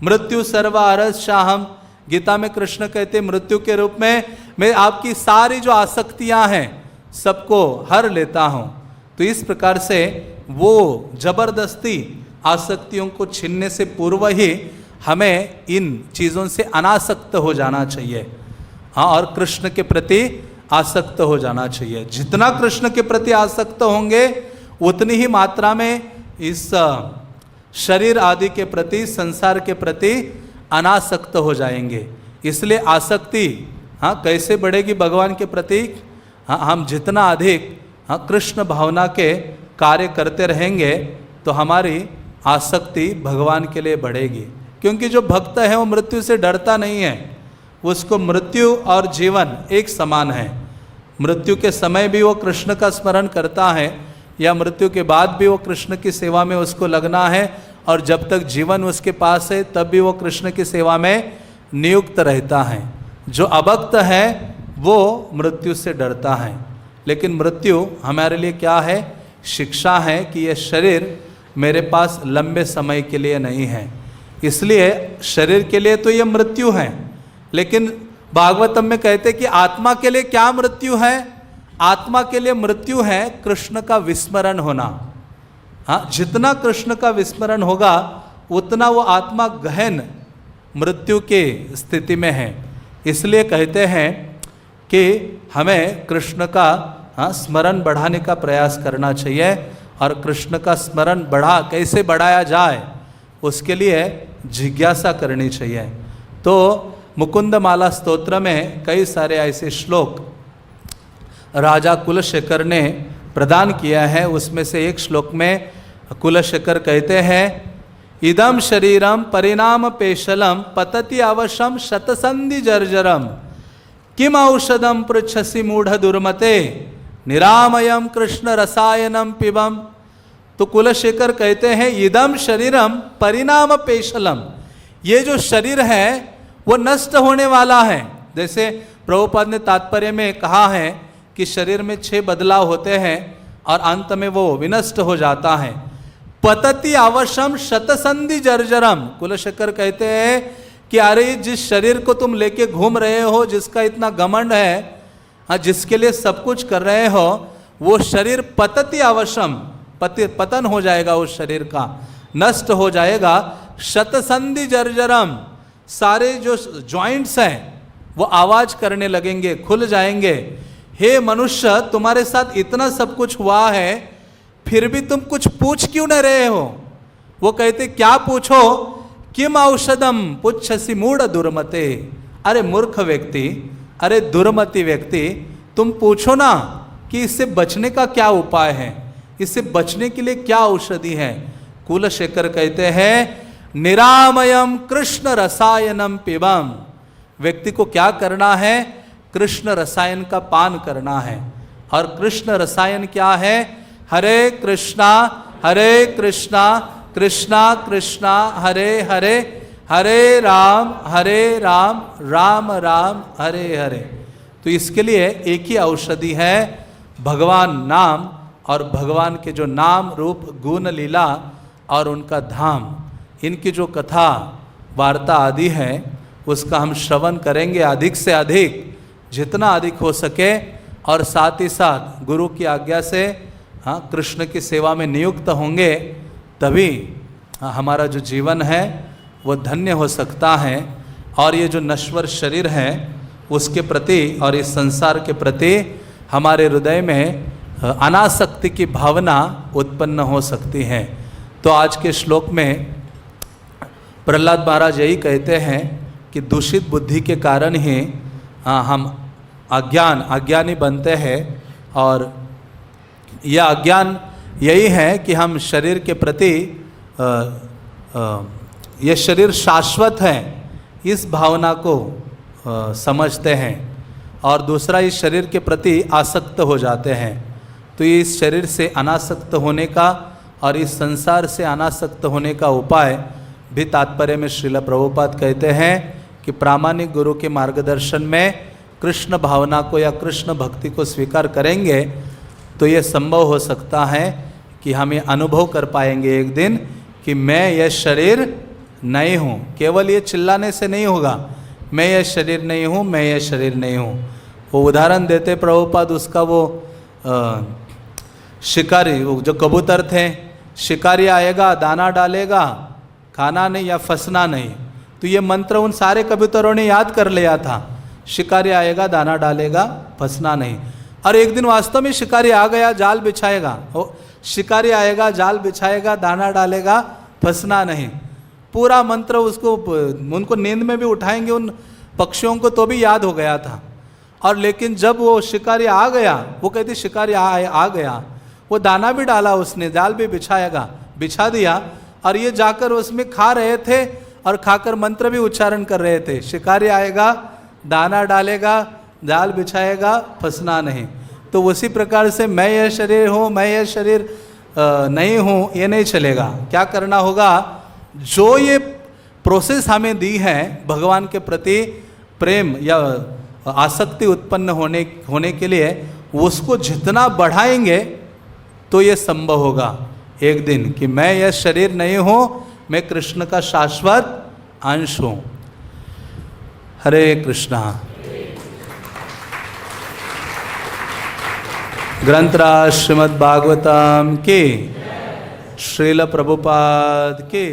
मृत्यु सर्वारसाहम, गीता में कृष्ण कहते मृत्यु के रूप में मैं आपकी सारी जो आसक्तियाँ हैं सबको हर लेता हूँ। तो इस प्रकार से वो जबरदस्ती आसक्तियों को छीनने से पूर्व ही हमें इन चीज़ों से अनासक्त हो जाना चाहिए। हाँ, और कृष्ण के प्रति आसक्त हो जाना चाहिए। जितना कृष्ण के प्रति आसक्त होंगे उतनी ही मात्रा में इस शरीर आदि के प्रति, संसार के प्रति अनासक्त हो जाएंगे। इसलिए आसक्ति कैसे बढ़ेगी भगवान के प्रति? हम जितना अधिक कृष्ण भावना के कार्य करते रहेंगे तो हमारी आसक्ति भगवान के लिए बढ़ेगी। क्योंकि जो भक्त है वो मृत्यु से डरता नहीं है, उसको मृत्यु और जीवन एक समान है। मृत्यु के समय भी वो कृष्ण का स्मरण करता है या मृत्यु के बाद भी वो कृष्ण की सेवा में उसको लगना है, और जब तक जीवन उसके पास है तब भी वो कृष्ण की सेवा में नियुक्त रहता है। जो अभक्त है वो मृत्यु से डरता है। लेकिन मृत्यु हमारे लिए क्या है? शिक्षा है कि ये शरीर मेरे पास लंबे समय के लिए नहीं है। इसलिए शरीर के लिए तो ये मृत्यु है, लेकिन भागवतम में कहते कि आत्मा के लिए क्या मृत्यु है? आत्मा के लिए मृत्यु है कृष्ण का विस्मरण होना। हाँ, जितना कृष्ण का विस्मरण होगा उतना वो आत्मा गहन मृत्यु के स्थिति में है। इसलिए कहते हैं कि हमें कृष्ण का स्मरण बढ़ाने का प्रयास करना चाहिए। और कृष्ण का स्मरण कैसे बढ़ाया जाए उसके लिए जिज्ञासा करनी चाहिए। तो मुकुंद माला स्तोत्र में कई सारे ऐसे श्लोक राजा कुलशेखर ने प्रदान किया है। उसमें से एक श्लोक में कुलशेखर कहते हैं, इदम शरीरम परिणाम पेशलम पतति अवशम शतसंधि जर्जरम किम औषधम पृच्छसि मूढ़ दुर्मते निरामयम कृष्ण रसायनम पिबम। तो कुलशेखर कहते हैं इदम शरीरम परिणाम पेशलम, ये जो शरीर है वो नष्ट होने वाला है। जैसे प्रभुपाद ने तात्पर्य में कहा है कि शरीर में 6 बदलाव होते हैं और अंत में वो विनष्ट हो जाता है। पतति अवशम शतसंधि जर्जरम, कुलशेखर कहते हैं कि अरे जिस शरीर को तुम लेके घूम रहे हो, जिसका इतना घमंड है, जिसके लिए सब कुछ कर रहे हो, वो शरीर पतति अवशम, पतन हो जाएगा, उस शरीर का नष्ट हो जाएगा। शतसंधि जर्जरम, सारे जो जॉइंट्स हैं वो आवाज करने लगेंगे, खुल जाएंगे। हे मनुष्य, तुम्हारे साथ इतना सब कुछ हुआ है फिर भी तुम कुछ पूछ क्यों न रहे हो? वो कहते क्या पूछो? किम औषधम पुच्छसि मूढ़ दुर्मते। अरे मूर्ख व्यक्ति, अरे दुर्मति व्यक्ति, तुम पूछो ना कि इससे बचने का क्या उपाय है, इससे बचने के लिए क्या औषधि है। कुलशेखर कहते हैं निरामयम कृष्ण रसायनम पिबम, व्यक्ति को क्या करना है? कृष्ण रसायन का पान करना है। और कृष्ण रसायन क्या है? हरे कृष्णा कृष्णा कृष्णा हरे हरे, हरे राम राम राम हरे हरे। तो इसके लिए एक ही औषधि है, भगवान नाम, और भगवान के जो नाम रूप गुण लीला और उनका धाम, इनकी जो कथा वार्ता आदि है उसका हम श्रवण करेंगे अधिक से अधिक, जितना अधिक हो सके। और साथ ही साथ गुरु की आज्ञा से कृष्ण की सेवा में नियुक्त होंगे, तभी हमारा जो जीवन है वो धन्य हो सकता है। और ये जो नश्वर शरीर है उसके प्रति और इस संसार के प्रति हमारे हृदय में अनासक्ति की भावना उत्पन्न हो सकती है। तो आज के श्लोक में प्रहलाद महाराज यही कहते हैं कि दूषित बुद्धि के कारण ही हम अज्ञानी बनते हैं। और यह अज्ञान यही है कि हम शरीर के प्रति यह शरीर शाश्वत है इस भावना को समझते हैं, और दूसरा इस शरीर के प्रति आसक्त हो जाते हैं। तो ये इस शरीर से अनासक्त होने का और इस संसार से अनासक्त होने का उपाय भी तात्पर्य में श्रील प्रभुपाद कहते हैं कि प्रामाणिक गुरु के मार्गदर्शन में कृष्ण भावना को या कृष्ण भक्ति को स्वीकार करेंगे तो ये संभव हो सकता है कि हम ये अनुभव कर पाएंगे एक दिन कि मैं यह शरीर नहीं हूँ। केवल ये चिल्लाने से नहीं होगा, मैं यह शरीर नहीं हूँ, मैं यह शरीर नहीं हूँ। वो उदाहरण देते प्रभुपाद उसका, वो शिकारी, वो जो कबूतर थे, शिकारी आएगा दाना डालेगा, खाना नहीं या फंसना नहीं। तो ये मंत्र उन सारे कबूतरों ने याद कर लिया था, शिकारी आएगा दाना डालेगा फंसना नहीं। और एक दिन वास्तव में शिकारी आ गया, जाल बिछाएगा, शिकारी आएगा जाल बिछाएगा दाना डालेगा फंसना नहीं। पूरा मंत्र उसको, उनको नींद में भी उठाएंगे उन पक्षियों को तो भी याद हो गया था। और लेकिन जब वो शिकारी आ गया, वो कहती शिकारी आ गया, वो दाना भी डाला उसने, जाल भी बिछा दिया, और ये जाकर उसमें खा रहे थे और खाकर मंत्र भी उच्चारण कर रहे थे, शिकारी आएगा दाना डालेगा जाल बिछाएगा फंसना नहीं। तो उसी प्रकार से मैं यह शरीर हूँ, मैं यह शरीर नहीं हूँ, ये नहीं चलेगा। क्या करना होगा, जो ये प्रोसेस हमें दी है भगवान के प्रति प्रेम या आसक्ति उत्पन्न होने के लिए, उसको जितना बढ़ाएंगे तो ये संभव होगा एक दिन कि मैं यह शरीर नहीं हूँ, मैं कृष्ण का शाश्वत अंश हूँ। हरे कृष्णा। ग्रंथराज श्रीमद् भागवतम की, श्रील प्रभुपाद की।